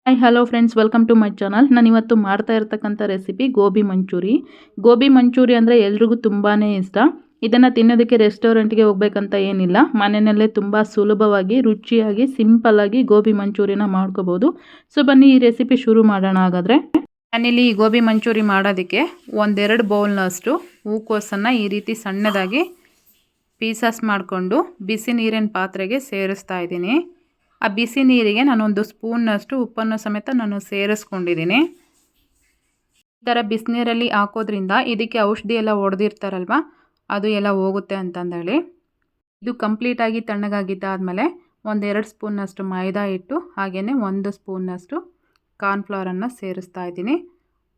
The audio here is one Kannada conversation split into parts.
Hi hello friends, welcome to my channel. ನಾನು ಇವತ್ತು ಮಾಡ್ತಾ ಇರ್ತಕ್ಕಂಥ ರೆಸಿಪಿ ಗೋಬಿ ಮಂಚೂರಿ ಅಂದರೆ ಎಲ್ರಿಗೂ ತುಂಬಾ ಇಷ್ಟ. ಇದನ್ನು ತಿನ್ನೋದಕ್ಕೆ ರೆಸ್ಟೋರೆಂಟ್ಗೆ ಹೋಗ್ಬೇಕಂತ ಏನಿಲ್ಲ, ಮನೆಯಲ್ಲೇ ತುಂಬ ಸುಲಭವಾಗಿ ರುಚಿಯಾಗಿ ಸಿಂಪಲ್ಲಾಗಿ ಗೋಬಿ ಮಂಚೂರಿನ ಮಾಡ್ಕೋಬೋದು. ಸೊ ಬನ್ನಿ ಈ ರೆಸಿಪಿ ಶುರು ಮಾಡೋಣ. ಹಾಗಾದರೆ ನಾನಿಲ್ಲಿ ಈ ಗೋಬಿ ಮಂಚೂರಿ ಮಾಡೋದಕ್ಕೆ 1-2 ಬೌಲ್ನಷ್ಟು ಹೂಕೋಸನ್ನು ಈ ರೀತಿ ಸಣ್ಣದಾಗಿ ಪೀಸಸ್ ಮಾಡಿಕೊಂಡು ಬಿಸಿ ನೀರಿನ ಪಾತ್ರೆಗೆ ಸೇರಿಸ್ತಾ ಇದ್ದೀನಿ. ಆ ಬಿಸಿ ನೀರಿಗೆ ನಾನೊಂದು ಸ್ಪೂನ್ನಷ್ಟು ಉಪ್ಪನ್ನು ಸಮೇತ ನಾನು ಸೇರಿಸ್ಕೊಂಡಿದ್ದೀನಿ. ಈ ಥರ ಬಿಸಿನೀರಲ್ಲಿ ಹಾಕೋದ್ರಿಂದ ಇದಕ್ಕೆ ಔಷಧಿ ಎಲ್ಲ ಹೊಡೆದಿರ್ತಾರಲ್ವ, ಅದು ಎಲ್ಲ ಹೋಗುತ್ತೆ ಅಂತಂದೇಳಿ. ಇದು ಕಂಪ್ಲೀಟಾಗಿ ತಣ್ಣಗಾಗಿದ್ದಾದಮೇಲೆ 1-2 ಸ್ಪೂನ್ನಷ್ಟು ಮೈದಾ ಹಿಟ್ಟು ಹಾಗೆಯೇ 1 ಸ್ಪೂನ್ನಷ್ಟು ಕಾರ್ನ್ಫ್ಲವರನ್ನು ಸೇರಿಸ್ತಾ ಇದ್ದೀನಿ.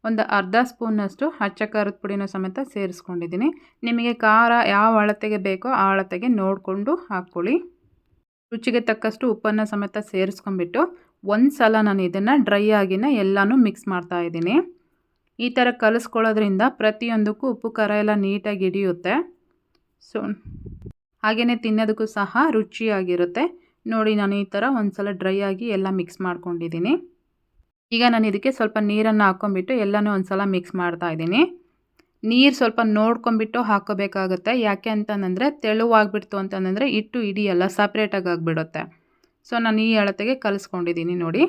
ಒಂದು ಅರ್ಧ ಸ್ಪೂನ್ನಷ್ಟು ಅಚ್ಚ ಖಾರದ ಪುಡಿನೂ ಸಮೇತ ಸೇರಿಸ್ಕೊಂಡಿದ್ದೀನಿ. ನಿಮಗೆ ಖಾರ ಯಾವ ಅಳತೆಗೆ ಬೇಕೋ ಆ ಅಳತೆಗೆ ನೋಡಿಕೊಂಡು ಹಾಕ್ಕೊಳ್ಳಿ. ರುಚಿಗೆ ತಕ್ಕಷ್ಟು ಉಪ್ಪನ್ನು ಸಮೇತ ಸೇರಿಸ್ಕೊಂಡ್ಬಿಟ್ಟು ಒಂದು ಸಲ ನಾನು ಇದನ್ನು ಡ್ರೈ ಆಗಿನ ಎಲ್ಲನೂ ಮಿಕ್ಸ್ ಮಾಡ್ತಾ ಇದ್ದೀನಿ. ಈ ಥರ ಕಲಿಸ್ಕೊಳ್ಳೋದ್ರಿಂದ ಪ್ರತಿಯೊಂದಕ್ಕೂ ಉಪ್ಪು ಖಾರ ಎಲ್ಲ ನೀಟಾಗಿ ಹಿಡಿಯುತ್ತೆ. ಸೊ ಹಾಗೆಯೇ ತಿನ್ನೋದಕ್ಕೂ ಸಹ ರುಚಿಯಾಗಿರುತ್ತೆ. ನೋಡಿ, ನಾನು ಈ ಥರ ಒಂದು ಸಲ ಡ್ರೈ ಆಗಿ ಎಲ್ಲ ಮಿಕ್ಸ್ ಮಾಡ್ಕೊಂಡಿದ್ದೀನಿ. ಈಗ ನಾನು ಇದಕ್ಕೆ ಸ್ವಲ್ಪ ನೀರನ್ನು ಹಾಕ್ಕೊಂಬಿಟ್ಟು ಎಲ್ಲನೂ ಒಂದು ಸಲ ಮಿಕ್ಸ್ ಮಾಡ್ತಾ ಇದ್ದೀನಿ. ನೀರು ಸ್ವಲ್ಪ ನೋಡ್ಕೊಂಬಿಟ್ಟು ಹಾಕೋಬೇಕಾಗುತ್ತೆ. ಯಾಕೆ ಅಂತಂದರೆ ತೆಳುವಾಗ್ಬಿಡ್ತು ಅಂತಂದರೆ ಹಿಟ್ಟು ಹಿಡಿಯಲ್ಲ, ಸಪ್ರೇಟಾಗಿ ಆಗಿಬಿಡುತ್ತೆ. ಸೊ ನಾನು ಈ ಅಳತೆಗೆ ಕಲಿಸ್ಕೊಂಡಿದ್ದೀನಿ. ನೋಡಿ,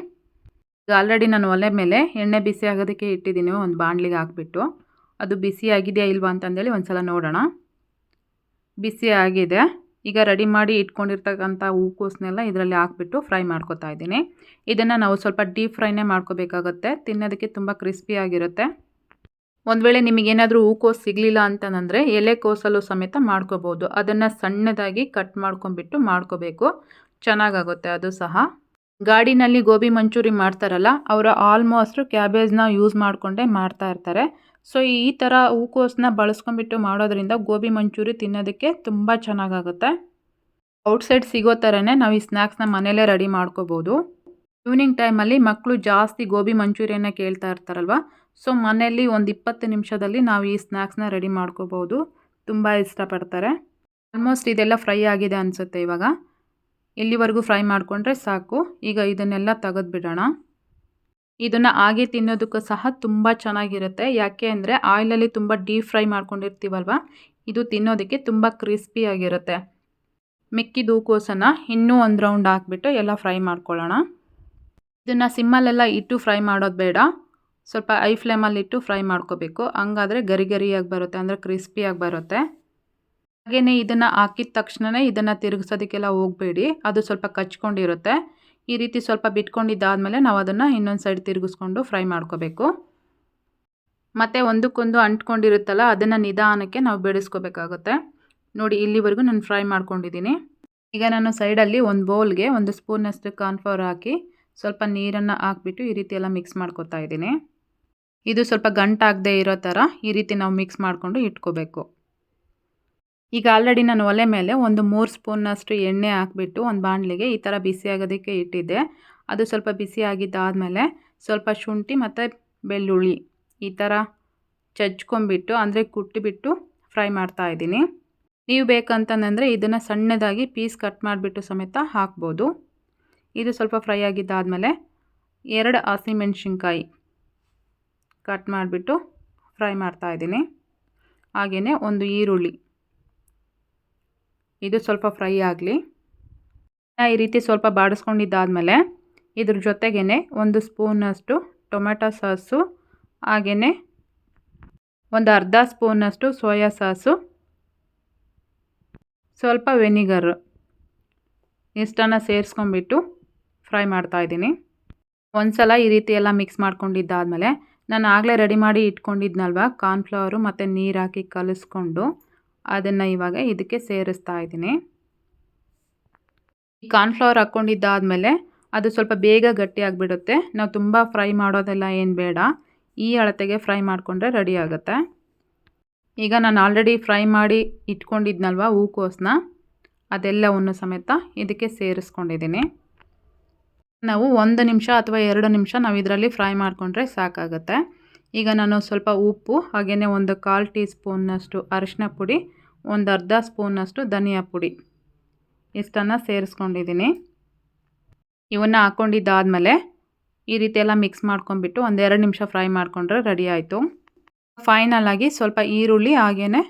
ಈಗ ಆಲ್ರೆಡಿ ನಾನು ಒಲೆ ಮೇಲೆ ಎಣ್ಣೆ ಬಿಸಿ ಆಗೋದಕ್ಕೆ ಇಟ್ಟಿದ್ದೀನಿ. ಒಂದು ಬಾಣಲಿಗೆ ಹಾಕ್ಬಿಟ್ಟು ಅದು ಬಿಸಿ ಆಗಿದೆಯಾ ಇಲ್ವಾ ಅಂತಂದೇಳಿ ಒಂದು ಸಲ ನೋಡೋಣ. ಬಿಸಿ ಆಗಿದೆ. ಈಗ ರೆಡಿ ಮಾಡಿ ಇಟ್ಕೊಂಡಿರ್ತಕ್ಕಂಥ ಹೂಕೋಸನ್ನೆಲ್ಲ ಇದರಲ್ಲಿ ಹಾಕ್ಬಿಟ್ಟು ಫ್ರೈ ಮಾಡ್ಕೊತಾ ಇದ್ದೀನಿ. ಇದನ್ನು ನಾವು ಸ್ವಲ್ಪ ಡೀಪ್ ಫ್ರೈನೇ ಮಾಡ್ಕೋಬೇಕಾಗುತ್ತೆ. ತಿನ್ನೋದಕ್ಕೆ ತುಂಬ ಕ್ರಿಸ್ಪಿಯಾಗಿರುತ್ತೆ. ಒಂದು ವೇಳೆ ನಿಮಗೇನಾದರೂ ಹೂಕೋಸು ಸಿಗಲಿಲ್ಲ ಅಂತಂದರೆ ಎಲೆಕೋಸಲ್ಲೂ ಸಮೇತ ಮಾಡ್ಕೋಬೋದು. ಅದನ್ನು ಸಣ್ಣದಾಗಿ ಕಟ್ ಮಾಡ್ಕೊಂಬಿಟ್ಟು ಮಾಡ್ಕೋಬೇಕು, ಚೆನ್ನಾಗಾಗುತ್ತೆ ಅದು ಸಹ. ಗಾಡಿನಲ್ಲಿ ಗೋಬಿ ಮಂಚೂರಿ ಮಾಡ್ತಾರಲ್ಲ, ಅವರು ಆಲ್ಮೋಸ್ಟು ಕ್ಯಾಬೇಜ್ನ ಯೂಸ್ ಮಾಡಿಕೊಂಡೇ ಮಾಡ್ತಾ ಇರ್ತಾರೆ. ಸೊ ಈ ಥರ ಹೂಕೋಸನ್ನ ಬಳಸ್ಕೊಂಬಿಟ್ಟು ಮಾಡೋದ್ರಿಂದ ಗೋಬಿ ಮಂಚೂರಿ ತಿನ್ನೋದಕ್ಕೆ ತುಂಬ ಚೆನ್ನಾಗಾಗುತ್ತೆ. ಔಟ್ಸೈಡ್ ಸಿಗೋ ಥರನೇ ನಾವು ಈ ಸ್ನ್ಯಾಕ್ಸ್ನ ಮನೆಯಲ್ಲೇ ರೆಡಿ ಮಾಡ್ಕೋಬೋದು. ಈವ್ನಿಂಗ್ ಟೈಮಲ್ಲಿ ಮಕ್ಕಳು ಜಾಸ್ತಿ ಗೋಬಿ ಮಂಚೂರಿಯನ್ನ ಕೇಳ್ತಾ ಇರ್ತಾರಲ್ವ, ಸೊ ಮನೆಯಲ್ಲಿ ಒಂದು 20 ನಿಮಿಷದಲ್ಲಿ ನಾವು ಈ ಸ್ನ್ಯಾಕ್ಸ್ನ ರೆಡಿ ಮಾಡ್ಕೋಬೋದು. ತುಂಬ ಇಷ್ಟಪಡ್ತಾರೆ. ಆಲ್ಮೋಸ್ಟ್ ಇದೆಲ್ಲ ಫ್ರೈ ಆಗಿದೆ ಅನಿಸುತ್ತೆ. ಇವಾಗ ಇಲ್ಲಿವರೆಗೂ ಫ್ರೈ ಮಾಡಿಕೊಂಡ್ರೆ ಸಾಕು. ಈಗ ಇದನ್ನೆಲ್ಲ ತೆಗೆದುಬಿಡೋಣ. ಇದನ್ನು ಹಾಗೆ ತಿನ್ನೋದಕ್ಕೂ ಸಹ ತುಂಬ ಚೆನ್ನಾಗಿರುತ್ತೆ. ಯಾಕೆ ಅಂದರೆ ಆಯಿಲಲ್ಲಿ ತುಂಬ ಡೀಪ್ ಫ್ರೈ ಮಾಡ್ಕೊಂಡಿರ್ತೀವಲ್ವ, ಇದು ತಿನ್ನೋದಕ್ಕೆ ತುಂಬ ಕ್ರಿಸ್ಪಿಯಾಗಿರುತ್ತೆ. ಮಿಕ್ಕಿದ ಹೂಕೋಸನ್ನು ಇನ್ನೂ ಒಂದು ರೌಂಡ್ ಹಾಕ್ಬಿಟ್ಟು ಎಲ್ಲ ಫ್ರೈ ಮಾಡ್ಕೊಳ್ಳೋಣ. ಇದನ್ನು ಸಿಮ್ಮಲ್ಲೆಲ್ಲ ಇಟ್ಟು ಫ್ರೈ ಮಾಡೋದು ಬೇಡ, ಸ್ವಲ್ಪ ಐ ಫ್ಲೇಮಲ್ಲಿಟ್ಟು ಫ್ರೈ ಮಾಡ್ಕೋಬೇಕು. ಹಂಗಾದರೆ ಗರಿ ಗರಿಯಾಗಿ ಬರುತ್ತೆ, ಅಂದರೆ ಕ್ರಿಸ್ಪಿಯಾಗಿ ಬರುತ್ತೆ. ಹಾಗೆಯೇ ಇದನ್ನು ಹಾಕಿದ ತಕ್ಷಣವೇ ಇದನ್ನು ತಿರುಗಿಸೋದಕ್ಕೆಲ್ಲ ಹೋಗಬೇಡಿ, ಅದು ಸ್ವಲ್ಪ ಕಚ್ಕೊಂಡಿರುತ್ತೆ. ಈ ರೀತಿ ಸ್ವಲ್ಪ ಬಿಟ್ಕೊಂಡಿದ್ದಾದಮೇಲೆ ನಾವು ಅದನ್ನು ಇನ್ನೊಂದು ಸೈಡ್ ತಿರುಗಿಸ್ಕೊಂಡು ಫ್ರೈ ಮಾಡ್ಕೋಬೇಕು. ಮತ್ತು ಒಂದಕ್ಕೊಂದು ಅಂಟ್ಕೊಂಡಿರುತ್ತಲ್ಲ, ಅದನ್ನು ನಿಧಾನಕ್ಕೆ ನಾವು ಬೇಡಿಸ್ಕೋಬೇಕಾಗುತ್ತೆ. ನೋಡಿ, ಇಲ್ಲಿವರೆಗೂ ನಾನು ಫ್ರೈ ಮಾಡ್ಕೊಂಡಿದ್ದೀನಿ. ಈಗ ನಾನು ಸೈಡಲ್ಲಿ ಒಂದು ಬೌಲ್ಗೆ 1 ಸ್ಪೂನಷ್ಟು ಕಾರ್ನ್ಫ್ಲವರ್ ಹಾಕಿ ಸ್ವಲ್ಪ ನೀರನ್ನು ಹಾಕ್ಬಿಟ್ಟು ಈ ರೀತಿ ಎಲ್ಲ ಮಿಕ್ಸ್ ಮಾಡ್ಕೊತಾ ಇದ್ದೀನಿ. ಇದು ಸ್ವಲ್ಪ ಗಂಟಾಗದೇ ಇರೋ ಥರ ಈ ರೀತಿ ನಾವು ಮಿಕ್ಸ್ ಮಾಡಿಕೊಂಡು ಇಟ್ಕೋಬೇಕು. ಈಗ ಆಲ್ರೆಡಿ ನಾನು ಒಲೆ ಮೇಲೆ ಒಂದು 3 ಸ್ಪೂನ್ನಷ್ಟು ಎಣ್ಣೆ ಹಾಕ್ಬಿಟ್ಟು ಒಂದು ಬಾಣಲಿಗೆ ಈ ಥರ ಬಿಸಿ ಆಗೋದಕ್ಕೆ ಇಟ್ಟಿದ್ದೆ. ಅದು ಸ್ವಲ್ಪ ಬಿಸಿ ಆಗಿದ್ದಾದಮೇಲೆ ಸ್ವಲ್ಪ ಶುಂಠಿ ಮತ್ತು ಬೆಳ್ಳುಳ್ಳಿ ಈ ಥರ ಚಚ್ಕೊಂಬಿಟ್ಟು, ಅಂದರೆ ಕುಟ್ಟಿಬಿಟ್ಟು ಫ್ರೈ ಮಾಡ್ತಾ ಇದ್ದೀನಿ. ನೀವು ಬೇಕಂತಂದರೆ ಇದನ್ನು ಸಣ್ಣದಾಗಿ ಪೀಸ್ ಕಟ್ ಮಾಡಿಬಿಟ್ಟು ಸಮೇತ ಹಾಕ್ಬೋದು. ಇದು ಸ್ವಲ್ಪ ಫ್ರೈ ಆಗಿದ್ದಾದಮೇಲೆ 2 ಹಸಿಮೆಣಸಿನ್ಕಾಯಿ ಕಟ್ ಮಾಡಿಬಿಟ್ಟು ಫ್ರೈ ಮಾಡ್ತಾಯಿದ್ದೀನಿ. ಹಾಗೆಯೇ ಒಂದು ಈರುಳ್ಳಿ, ಇದು ಸ್ವಲ್ಪ ಫ್ರೈ ಆಗಲಿ. ಈ ರೀತಿ ಸ್ವಲ್ಪ ಬಾಡಿಸ್ಕೊಂಡಿದ್ದಾದಮೇಲೆ ಇದ್ರ ಜೊತೆಗೇ 1 ಸ್ಪೂನಷ್ಟು ಟೊಮೆಟೊ ಸಾಸು, ಹಾಗೆಯೇ ಒಂದು ಅರ್ಧ ಸ್ಪೂನಷ್ಟು ಸೋಯಾ ಸಾಸು, ಸ್ವಲ್ಪ ವೆನಿಗರ್ ಇಷ್ಟನ್ನು ಸೇರಿಸ್ಕೊಂಬಿಟ್ಟು ಫ್ರೈ ಮಾಡ್ತಾಯಿದ್ದೀನಿ. ಒಂದು ಸಲ ಈ ರೀತಿ ಎಲ್ಲ ಮಿಕ್ಸ್ ಮಾಡ್ಕೊಂಡಿದ್ದಾದಮೇಲೆ ನಾನು ಆಗಲೇ ರೆಡಿ ಮಾಡಿ ಇಟ್ಕೊಂಡಿದ್ನಲ್ವ ಕಾರ್ನ್ಫ್ಲವರು ಮತ್ತು ನೀರು ಹಾಕಿ ಕಲಿಸ್ಕೊಂಡು ಅದನ್ನು ಇವಾಗ ಇದಕ್ಕೆ ಸೇರಿಸ್ತಾ ಇದ್ದೀನಿ. ಈ ಕಾರ್ನ್ಫ್ಲವರ್ ಹಾಕ್ಕೊಂಡಿದ್ದಾದಮೇಲೆ ಅದು ಸ್ವಲ್ಪ ಬೇಗ ಗಟ್ಟಿಯಾಗಿಬಿಡುತ್ತೆ. ನಾವು ತುಂಬ ಫ್ರೈ ಮಾಡೋದೆಲ್ಲ ಏನು ಬೇಡ, ಈ ಅಳತೆಗೆ ಫ್ರೈ ಮಾಡಿಕೊಂಡ್ರೆ ರೆಡಿ ಆಗುತ್ತೆ. ಈಗ ನಾನು ಆಲ್ರೆಡಿ ಫ್ರೈ ಮಾಡಿ ಇಟ್ಕೊಂಡಿದ್ನಲ್ವ ಹೂಕೋಸನ್ನ, ಅದೆಲ್ಲವನ್ನು ಸಮೇತ ಇದಕ್ಕೆ ಸೇರಿಸ್ಕೊಂಡಿದ್ದೀನಿ. ನಾವು 1 ನಿಮಿಷ ಅಥವಾ 2 ನಿಮಿಷ ನಾವು ಇದರಲ್ಲಿ ಫ್ರೈ ಮಾಡಿಕೊಂಡ್ರೆ ಸಾಕಾಗುತ್ತೆ. ಈಗ ನಾನು ಸ್ವಲ್ಪ ಉಪ್ಪು, ಹಾಗೆಯೇ ಒಂದು 1/4 ಟೀ ಸ್ಪೂನ್ನಷ್ಟು ಅರಿಶಿನ ಪುಡಿ, ಒಂದು ಅರ್ಧ ಸ್ಪೂನಷ್ಟು ಧನಿಯಾ ಪುಡಿ ಇಷ್ಟನ್ನು ಸೇರಿಸ್ಕೊಂಡಿದ್ದೀನಿ. ಇವನ್ನು ಹಾಕ್ಕೊಂಡಿದ್ದಾದಮೇಲೆ ಈ ರೀತಿ ಎಲ್ಲ ಮಿಕ್ಸ್ ಮಾಡ್ಕೊಂಡ್ಬಿಟ್ಟು ಒಂದು 2 ನಿಮಿಷ ಫ್ರೈ ಮಾಡಿಕೊಂಡ್ರೆ ರೆಡಿ ಆಯಿತು. ಫೈನಲಾಗಿ ಸ್ವಲ್ಪ ಈರುಳ್ಳಿ ಹಾಗೆಯೇ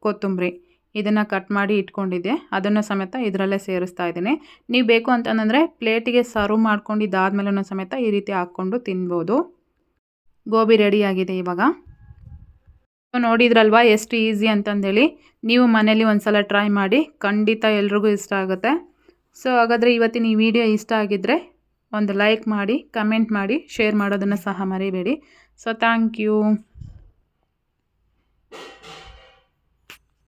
ಕೊತ್ತಂಬರಿ ಇದನ್ನು ಕಟ್ ಮಾಡಿ ಇಟ್ಕೊಂಡಿದ್ದೆ, ಅದನ್ನು ಸಮೇತ ಇದರಲ್ಲೇ ಸೇರಿಸ್ತಾ ಇದ್ದೀನಿ. ನೀವು ಬೇಕು ಅಂತಂದರೆ ಪ್ಲೇಟಿಗೆ ಸರ್ವ್ ಮಾಡ್ಕೊಂಡು ಇದಾದ್ಮೇಲೂ ಸಮೇತ ಈ ರೀತಿ ಹಾಕ್ಕೊಂಡು ತಿನ್ಬೋದು. ಗೋಬಿ ರೆಡಿಯಾಗಿದೆ ಇವಾಗ. ನೋಡಿದ್ರಲ್ವಾ ಎಷ್ಟು ಈಸಿ ಅಂತಂದೇಳಿ. ನೀವು ಮನೇಲಿ ಒಂದ್ಸಲ ಟ್ರೈ ಮಾಡಿ, ಖಂಡಿತ ಎಲ್ರಿಗೂ ಇಷ್ಟ ಆಗುತ್ತೆ. ಸೊ ಹಾಗಾದರೆ ಇವತ್ತಿನ ಈ ವಿಡಿಯೋ ಇಷ್ಟ ಆಗಿದ್ದರೆ ಒಂದು ಲೈಕ್ ಮಾಡಿ, ಕಮೆಂಟ್ ಮಾಡಿ, ಶೇರ್ ಮಾಡೋದನ್ನು ಸಹ ಮರಿಬೇಡಿ. So thank you.